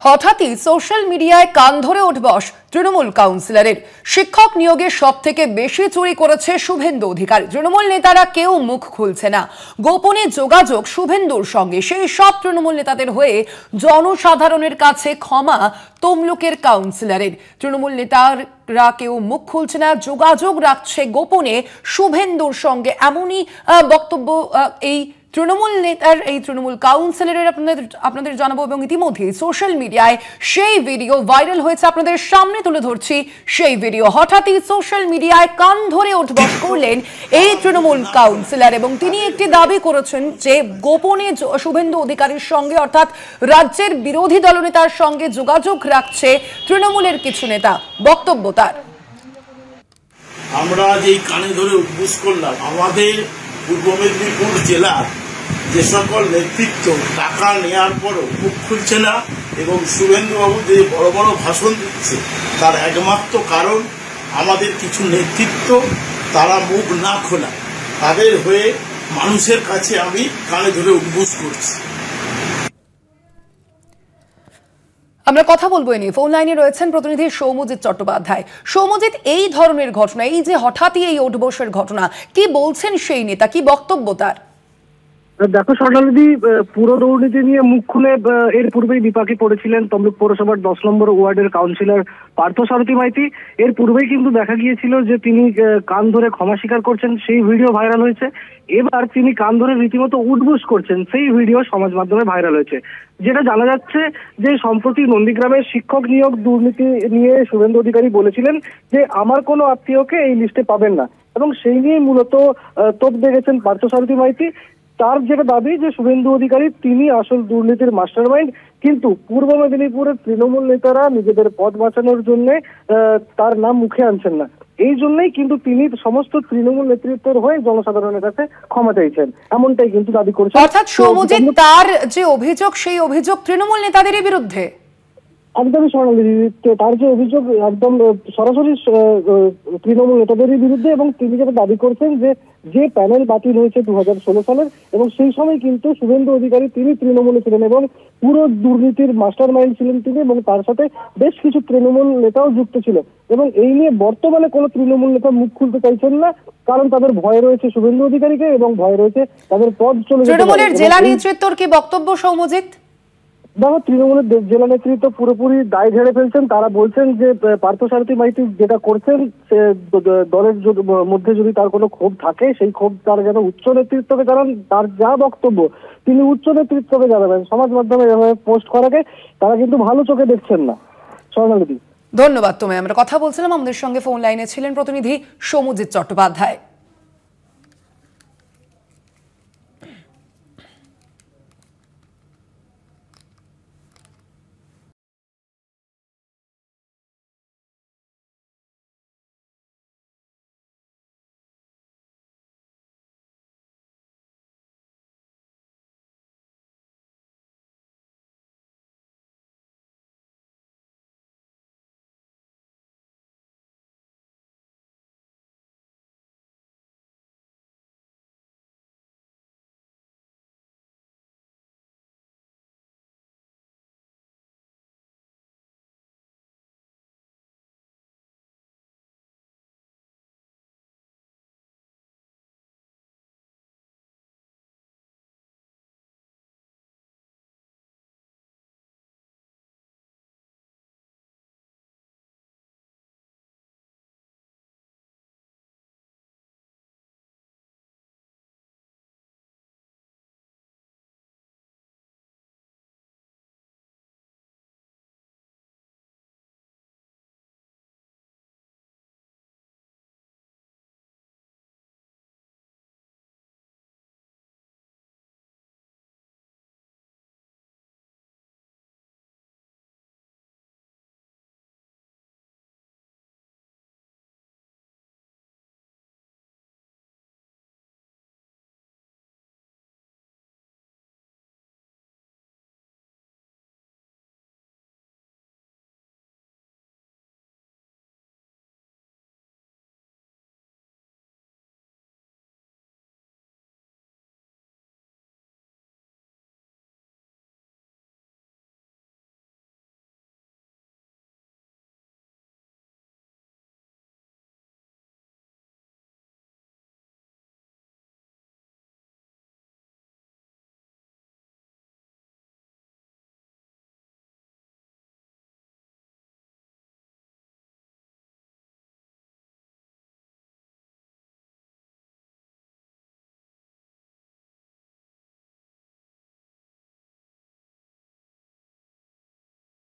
হঠাৎই সোশ্যাল মিডিয়ায় কান ধরে উঠবস তৃণমূল কাউন্সিলরের। শিক্ষক নিয়োগে সবথেকে বেশি চুরি করেছে শুভেন্দু অধিকারী। তৃণমূল নেতারা কেউ মুখ খুলছে না। গোপনে যোগাযোগ শুভেন্দুর সঙ্গে। সেই সব তৃণমূল নেতাদের হয়ে জনসাধারণের কাছে ক্ষমা তমলুকের কাউন্সিলরের। তৃণমূল নেতারা কেউ মুখ খুলছে না, যোগাযোগ রাখছে গোপনে শুভেন্দুর সঙ্গে, এমনই বক্তব্য এই তৃণমূল নেতার, এই তৃণমূল কাউন্সিলরের আপনাদের জানাবো। এবং ইতিমধ্যে সোশ্যাল মিডিয়ায় সেই ভিডিও ভাইরাল হয়েছে, আপনাদের সামনে তুলে ধরছি সেই ভিডিও। হঠাৎই সোশ্যাল মিডিয়ায় কান ধরে উঠবস করলেন এই তৃণমূল কাউন্সিলর এবং তিনি একটি দাবি করেছেন যে গোপনে শুভেন্দু অধিকারীর সঙ্গে, অর্থাৎ রাজ্যের বিরোধী দলনেতার সঙ্গে যোগাযোগ রাখছে তৃণমূলের কিছু নেতা। বক্তব্য তার। আমরা যেই কানে ধরে উঠবস করলাম, আমাদের পূর্ব মেদিনীপুর জেলার যে সকল নেতৃত্ব টাকা নেওয়ার পরও মুখ খুলছে না এবং শুভেন্দুবাবু যে বড় বড় ভাষণ দিচ্ছে, তার একমাত্র কারণ আমাদের কিছু নেতৃত্ব তারা মুখ না খোলা। তাদের হয়ে মানুষের কাছে আমি কানে ধরে উঠবস করছি। আমরা কথা বলবো এ নিয়ে। ফোন লাইনে রয়েছেন প্রতিনিধি সৌম্যজিৎ চট্টোপাধ্যায়। সৌম্যজিৎ, এই ধরনের ঘটনা, এই যে হঠাৎই এই উঠবসের ঘটনা, কি বলছেন সেই নেতা, কি বক্তব্য তার? দেখো স্বর্ণালী, পুরো দুর্নীতি নিয়ে মুখ খুলে এর পূর্বেই বিপাকে পড়েছিলেন তমলুক পৌরসভার 10 নম্বর ওয়ার্ডের কাউন্সিলর পার্থসারথী মাইতি। এর পূর্বেই কিন্তু দেখা গিয়েছিল যে তিনি কান ধরে ক্ষমা স্বীকার করছেন, সেই ভিডিও ভাইরাল হয়েছে। এবার তিনি কান ধরে রীতিমতো উঠবস করছেন, সেই ভিডিও সমাজ মাধ্যমে ভাইরাল হয়েছে। যেটা জানা যাচ্ছে যে সম্প্রতি নন্দীগ্রামের শিক্ষক নিয়োগ দুর্নীতি নিয়ে শুভেন্দু অধিকারী বলেছিলেন যে আমার কোনো আত্মীয়কে এই লিস্টে পাবেন না, এবং সেই নিয়ে মূলত তোপ দেখেছেন পার্থসারথী মাইতি। তার যেটা দাবি যে শুভেন্দু অধিকারী তিনি আসল দুর্নীতির মাস্টারমাইন্ড, কিন্তু পূর্ব মেদিনীপুরের তৃণমূল নেতারা নিজেদের পদ বাঁচানোর জন্য তার নাম মুখে আনছেন না। এই জন্যই কিন্তু তিনি সমস্ত তৃণমূল নেতৃত্বের হয়ে জনসাধারণের কাছে ক্ষমা চাইছেন, এমনটাই কিন্তু দাবি করছেন। অর্থাৎ সৌম্যজিৎ, তার যে অভিযোগ, সেই অভিযোগ তৃণমূল নেতাদেরই বিরুদ্ধে। একদমই স্বর্ণালী, তার যে অভিযোগ একদম সরাসরি তৃণমূল নেতাদেরই বিরুদ্ধে। এবং তিনি যেটা দাবি করছেন যে প্যানেল বাতিল হয়েছে 2016 সালের, এবং সেই সময় কিন্তু শুভেন্দু অধিকারী তিনি তৃণমূলে ছিলেন এবং পুরো দুর্নীতির মাস্টার মাইন্ড ছিলেন তিনি, এবং তার সাথে বেশ কিছু তৃণমূল নেতাও যুক্ত ছিল। এবং এই নিয়ে বর্তমানে কোনো তৃণমূল নেতা মুখ খুলতে চাইছেন না, কারণ তাদের ভয় রয়েছে শুভেন্দু অধিকারীকে এবং ভয় রয়েছে তাদের পদ চলে যেতে পারে। তৃণমূলের জেলা নেতৃত্বর কি বক্তব্য সৌম্যজিৎ? দেখো, তৃণমূলের জেলা নেতৃত্ব পুরোপুরি দায় ঝেড়ে ফেলছেন। তারা বলছেন যে পার্থসারথী মাইতি যেটা করছেন, সে দলের মধ্যে যদি তার কোনো ক্ষোভ থাকে, সেই ক্ষোভ তার যেন উচ্চ নেতৃত্বকে জানান। তার যা বক্তব্য তিনি উচ্চ নেতৃত্বকে জানাবেন। সমাজ মাধ্যমে এভাবে পোস্ট করাকে তারা কিন্তু ভালো চোখে দেখছেন না। স্বর্ণালী, ধন্যবাদ তোমায়। আমরা কথা বলছিলাম, আমাদের সঙ্গে ফোন লাইনে ছিলেন প্রতিনিধি সৌম্যজিৎ চট্টোপাধ্যায়।